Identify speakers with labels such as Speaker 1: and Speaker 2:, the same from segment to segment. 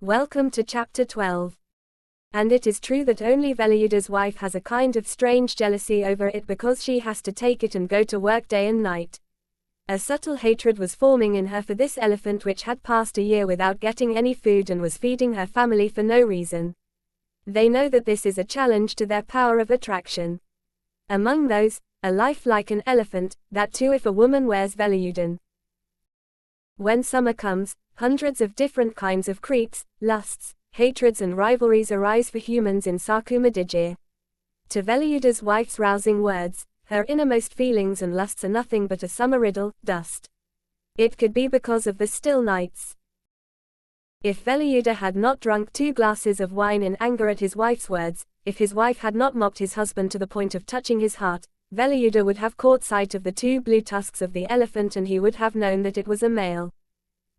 Speaker 1: Welcome to chapter 12. And it is true that only Velayuda's wife has a kind of strange jealousy over it because she has to take it and go to work day and night. A subtle hatred was forming in her for this elephant which had passed a year without getting any food and was feeding her family for no reason. They know that this is a challenge to their power of attraction. Among those, a life like an elephant, that too if a woman wears Velayudan. When summer comes, hundreds of different kinds of creeps, lusts, hatreds and rivalries arise for humans in Sakumadijir. To Velayuda's wife's rousing words, her innermost feelings and lusts are nothing but a summer riddle, dust. It could be because of the still nights. If Velayuda had not drunk 2 glasses of wine in anger at his wife's words, if his wife had not mocked his husband to the point of touching his heart, Velayuda would have caught sight of the 2 blue tusks of the elephant and he would have known that it was a male.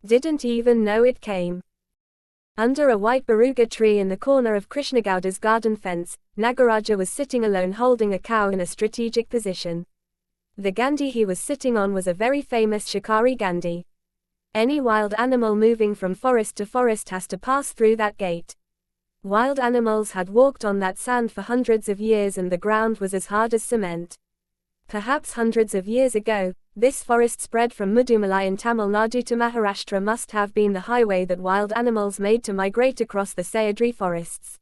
Speaker 1: Didn't even know it came. Under a white baruga tree in the corner of Krishna Gowda's garden fence, Nagaraja was sitting alone holding a cow in a strategic position. The Gandhi he was sitting on was a very famous Shikari Gandhi. Any wild animal moving from forest to forest has to pass through that gate. Wild animals had walked on that sand for hundreds of years and the ground was as hard as cement. Perhaps hundreds of years ago, this forest spread from Mudumalai in Tamil Nadu to Maharashtra must have been the highway that wild animals made to migrate across the Sahyadri forests.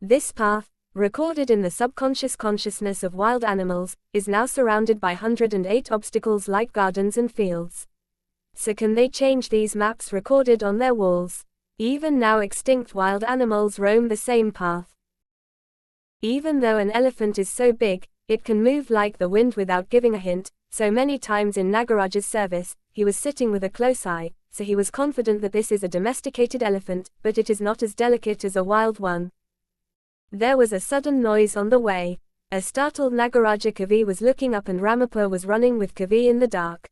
Speaker 1: This path, recorded in the subconscious consciousness of wild animals, is now surrounded by 108 obstacles like gardens and fields. So can they change these maps recorded on their walls? Even now extinct wild animals roam the same path. Even though an elephant is so big, it can move like the wind without giving a hint, so many times in Nagaraja's service, he was sitting with a close eye, so he was confident that this is a domesticated elephant, but it is not as delicate as a wild one. There was a sudden noise on the way. A startled Nagaraja Kavi was looking up and Ramapur was running with Kavi in the dark.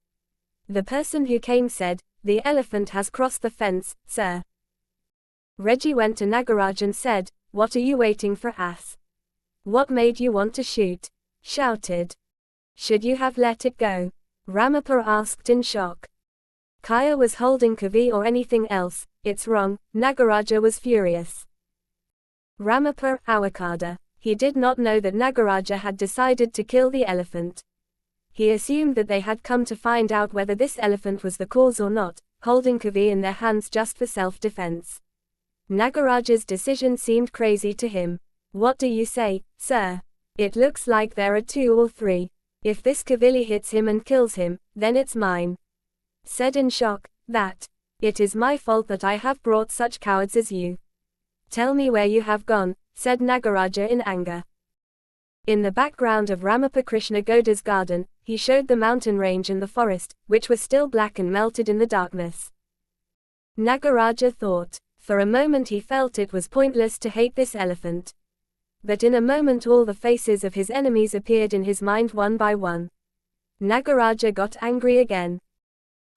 Speaker 1: The person who came said, "The elephant has crossed the fence, sir." Reggie went to Nagaraj and said, "What are you waiting for, ass? What made you want to shoot?" Shouted. "Should you have let it go?" Ramapur asked in shock. Kaya was holding Kavi or anything else, it's wrong, Nagaraja was furious. Ramapur, Awakada. He did not know that Nagaraja had decided to kill the elephant. He assumed that they had come to find out whether this elephant was the cause or not, holding Kavi in their hands just for self-defense. Nagaraja's decision seemed crazy to him. "What do you say, sir? It looks like there are 2 or 3. If this Kavili hits him and kills him, then it's mine." Said in shock, "That. It is my fault that I have brought such cowards as you. Tell me where you have gone," said Nagaraja in anger. In the background of Ramapur Krishna Gowda's garden, he showed the mountain range and the forest, which was still black and melted in the darkness. Nagaraja thought. For a moment he felt it was pointless to hate this elephant. But in a moment all the faces of his enemies appeared in his mind one by one. Nagaraja got angry again.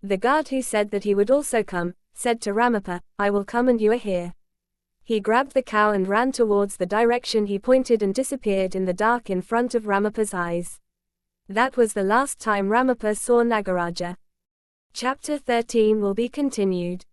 Speaker 1: The guard who said that he would also come, said to Ramapur, "I will come and you are here." He grabbed the cow and ran towards the direction he pointed and disappeared in the dark in front of Ramapur's eyes. That was the last time Ramapur saw Nagaraja. Chapter 13 will be continued.